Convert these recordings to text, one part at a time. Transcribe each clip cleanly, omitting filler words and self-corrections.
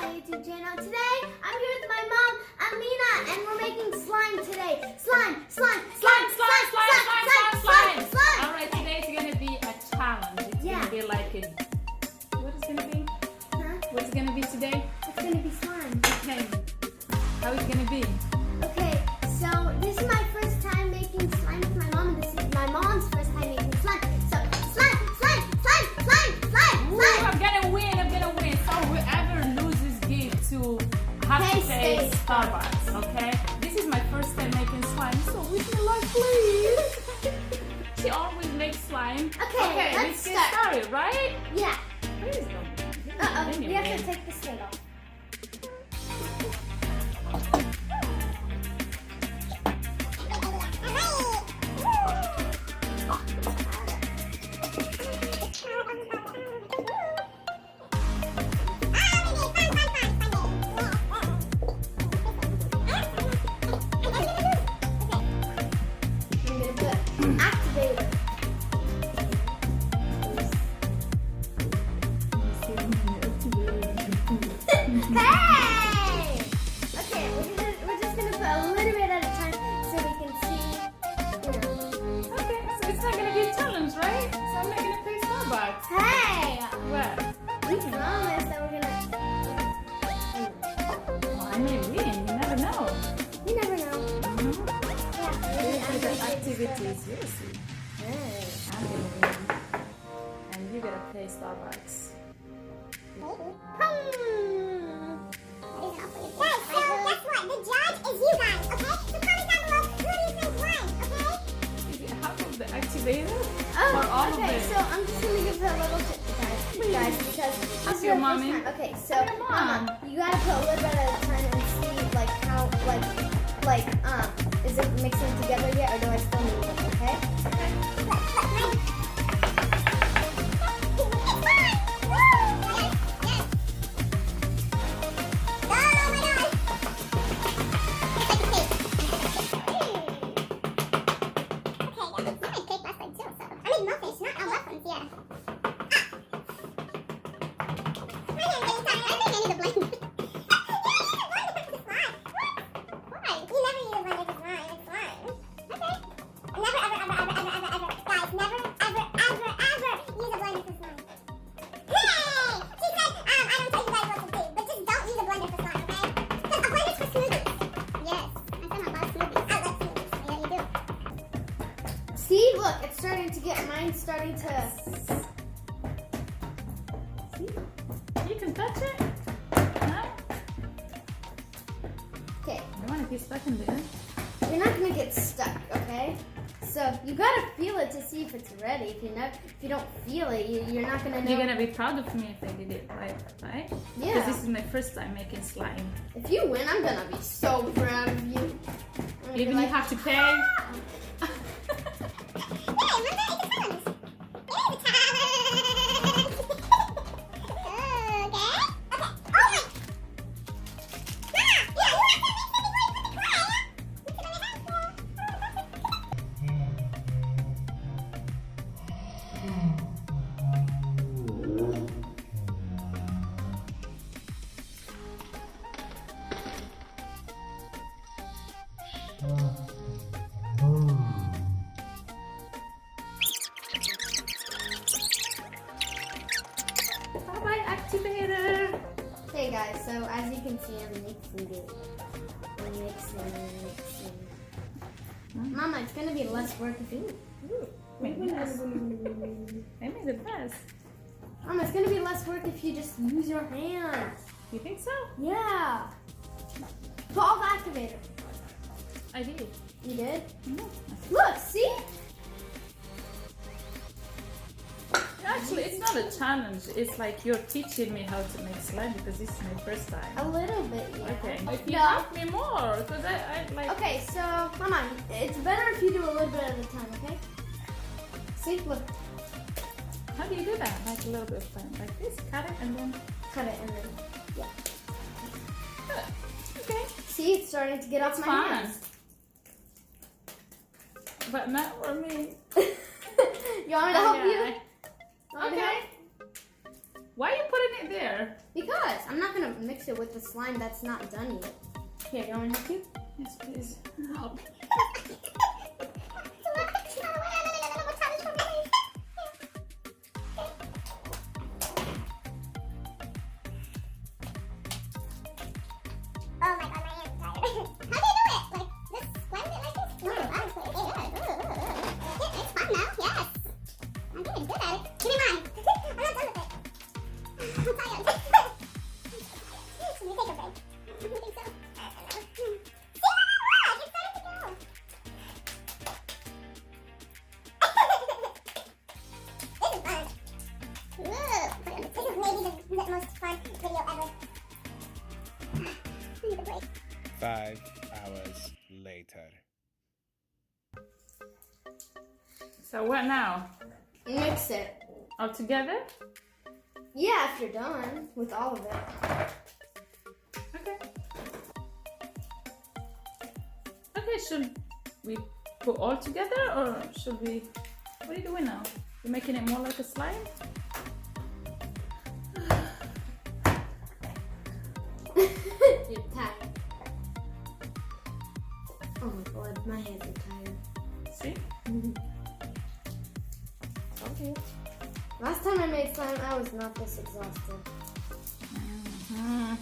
my YouTube channel. Today, I'm here with my mom, Amina, and we're making slime today. Slime. Alright, today is gonna be a challenge. It's gonna be like a... What is gonna be? What's gonna be today? It's gonna be slime. Okay. How is it gonna be? Okay, so this is my first time making slime with my mom, and this is my mom's first time making slime. So, slime. Ooh, I'm gonna win. So whoever loses gives to have to pay Starbucks, okay? This is my first time making slime, so wish me luck, please. She always makes slime. Okay, let's get started, right? Yeah. Where is it? We have to take the skin off. Activities, you'll see. I'm gonna win. And you gotta pay Starbucks. Guys, so guess what? The judge is you guys, okay? So comment down below, who do you think won, okay? Is it half of the activator? Oh, or all okay, of it? so I'm just gonna give her a little tip, guys, because Ask your mommy. Okay, so your mom. You gotta put a little bit at a time and see like how is it mixing together yet, or do I still need it? Okay. See, look, it's starting to get, mine's starting to... See? You can touch it? No? Okay. I want to get stuck in there. You're not going to get stuck, okay? So, you got to feel it to see if it's ready. If you don't feel it, you're not going to know. You're going to be proud of me if I did it right? Yeah. Because this is my first time making slime. If you win, I'm going to be so proud of you. Even you have to pay? Bye-bye, activator. Hey guys, so as you can see, I'm mixing it. I'm mixing. Mama, it's gonna be less work if you. Maybe the best. Mama, it's gonna be less work if you just use your hands. You think so? Yeah. Put all the activator. I did. You did? Mm-hmm. Look, see? Actually, it's not a challenge. It's like you're teaching me how to make slime because this is my first time. A little bit, yeah. Okay. If you help me more, because I like... Okay, so, Mama, it's better if you do a little bit at a time, okay? See, look. How do you do that? Like a little bit of time. Like this? Cut it and then... Yeah. Okay. See, it's starting to get off my hands. But not for me. You want me to help you? Okay. Why are you putting it there? Because I'm not gonna mix it with the slime that's not done yet. Here, you want me to help you? Yes, please. Help. Oh my god, my hands are tired. How do you do it? Like this? Squeeze it like this? No, honestly, it's good. Yeah, it's fun now. Yes. I'm getting good at it. Give me mine. I'm not done with it. I'm tired. Should we take a break? You think so? I don't know. See, look, it's starting to go. This is fun. Ooh, this is maybe the most fun video ever. I need a break. 5 hours later. So what now? Mix it. All together? Yeah, if you're done with all of it. Okay. Okay, should we put all together or should we... What are you doing now? You're making it more like a slime? You're tired. Oh my god, my hands are tired. See? Okay. Last time I made slime, I was not this exhausted.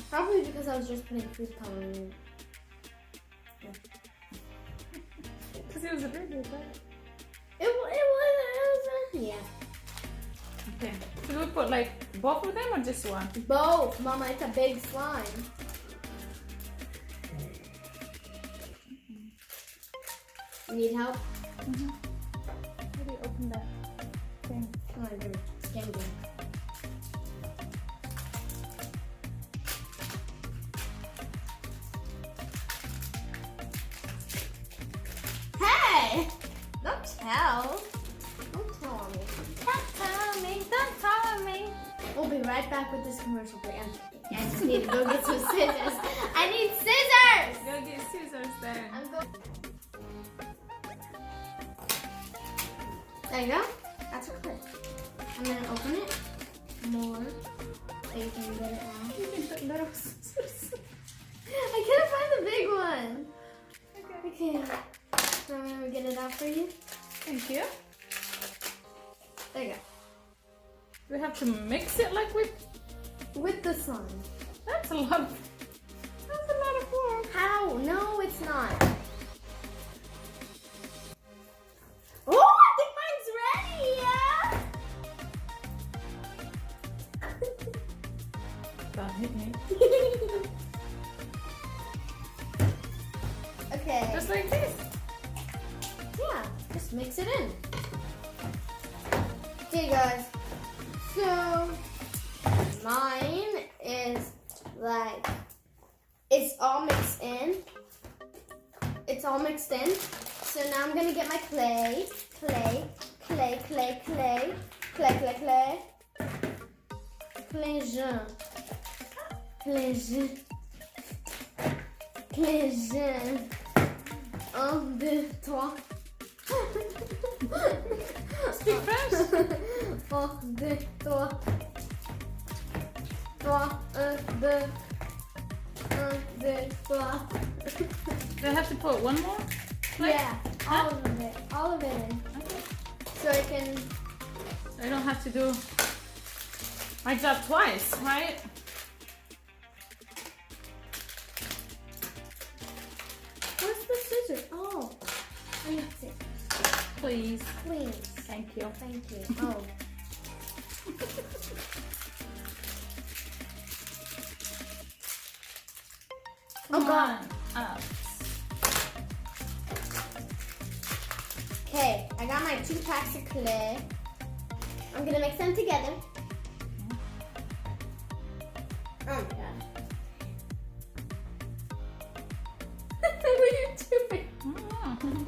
Probably because I was just putting food coloring in. Because it was a big one, right? It was, yeah. Okay. Should we put like both of them or just one? Both, Mama, it's a big slime. You need help? How do you open that thing? Come on, dude. Game. Hey! Don't tell. Don't tell me. Don't tell me, don't tell me. We'll be right back with this commercial break. I just need to go get some scissors. I need scissors! Go get scissors then. I'm going. There you go. That's okay. I'm gonna open it more so you can get it out. You can put little scissors. I couldn't find the big one. Okay. So I'm gonna get it out for you. Thank you. There you go. We have to mix it like With the slime. That's a lot of work. How? No, it's not. Oh, I think mine's ready. Yeah. Don't hit me. Okay. Just like this. Yeah, just mix it in. Okay, guys. So mine is like it's all mixed in. It's all mixed in. So now I'm gonna get my clay. Clay. Un, deux, trois. Speak French. 1, 2, 3. 3, 1, 2. 1, 2, 3. Do I have to put one more? Like, Yeah, all of it in. Okay. So I can, I don't have to do my job twice, right? where's the scissors? Oh, I need scissors. Please. Please. Thank you. Thank you. Oh. Oh God. Up. Okay, I got my 2 packs of clay. I'm gonna mix them together. Oh my God. What are you doing?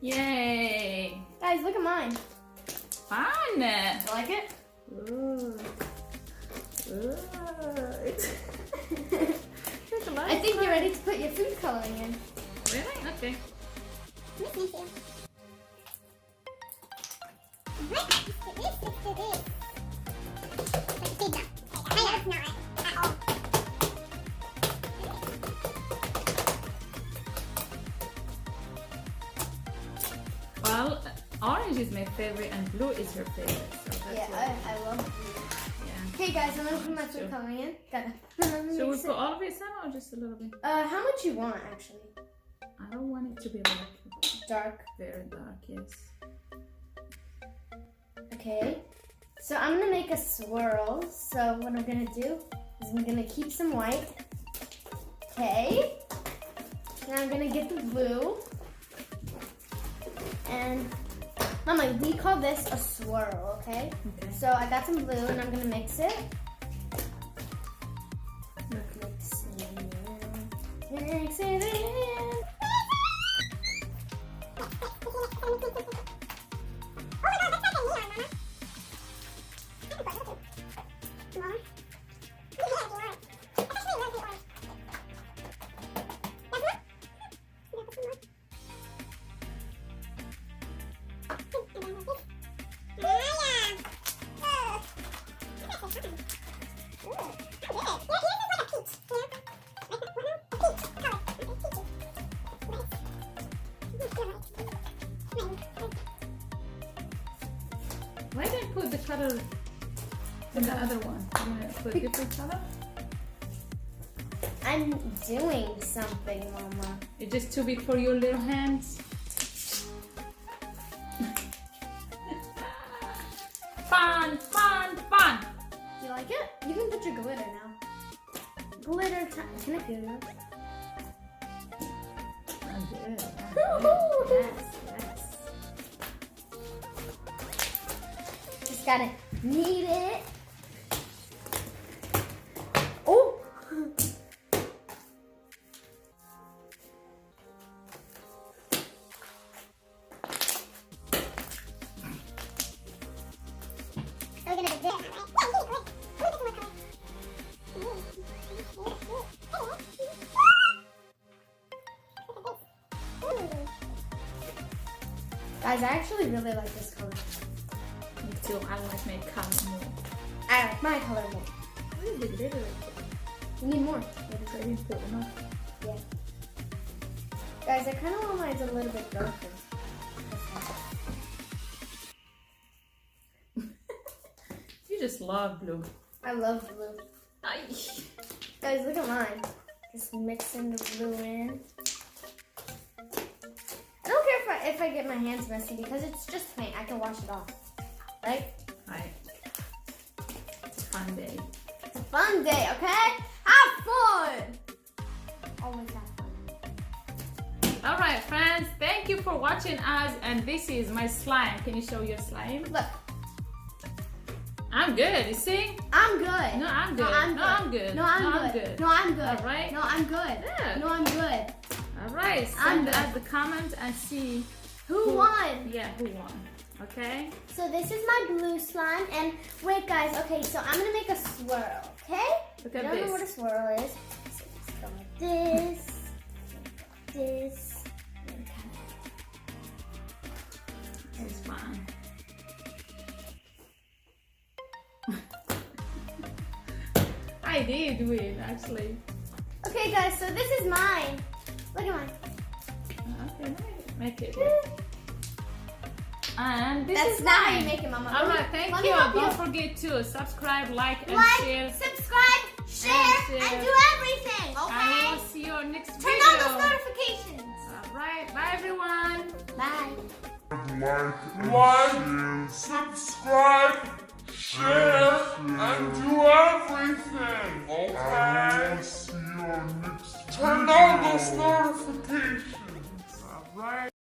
Yay! Guys, look at mine. Fun! You like it? Ooh. Ooh. I think you're ready to put your food coloring in. Really? Okay. Let me see. Right. Let's do this. Let's see that. I know it's not at all. Well, orange is my favorite and blue is her favorite. So that's Yeah, I love blue. yeah. Okay, guys, I'm gonna put my food coloring in. Gotta So we mix put it. all of it, Sama, or just a little bit? How much you want, actually? I don't want it to be like Dark. very dark, yes. Okay. So I'm gonna make a swirl. So what I'm gonna do is I'm gonna keep some white. Okay. Now I'm gonna get the blue. And Mama, we call this a swirl, okay? Okay. So I got some blue and I'm gonna mix it. Mix it in. Mix it in. Why didn't put the color in the other one? You want to put a different color? I'm doing something, Mama. It's just too big for your little hands. Fun, fun, fun! You like it? You can put your glitter now. Glitter time. Can I feel it? I'm good. Yes, yes. Just gotta knead it. Oh! We're gonna do this, right? Guys, I actually really like this color. Me too. I like my color more. I like my color more. Where is the glitter? We need more. I didn't put enough. Yeah. Guys, I kind of want mine a little bit darker. You just love blue. I love blue. Ay. Guys, look at mine. Just mixing the blue in. I don't care if I get my hands messy because it's just paint. I can wash it off. Right? Right. It's a fun day. It's a fun day, okay? Have fun! Always have fun. Alright friends, thank you for watching us, and this is my slime. Can you show your slime? Look, I'm good, you see? I'm good. No, I'm good. No, I'm No, I'm good. No, I'm No, good. I'm good. No, I'm good. All right. No, I'm good. Yeah. No, I'm good. Alright, I'm send good. us the comment and see Who won? Yeah, who won. Okay? So this is my blue slime, and wait guys, okay, so I'm gonna make a swirl, okay? Look I at don't know this. what a swirl is. So just go like this, like this, and kind It's fun. I did win, actually. of... Okay guys, so this is mine. Look at mine. Okay, let me make it. And this That's is not how mine. you make it, Mama. Alright, thank Let me you. help Don't forget to subscribe, like, and Like, share. subscribe, share, And share. and do everything, And okay? we'll see you on next Turn video. on those notifications. Alright, bye everyone. Bye. Like, subscribe, share, and do everything, okay? Turn on those notifications, alright?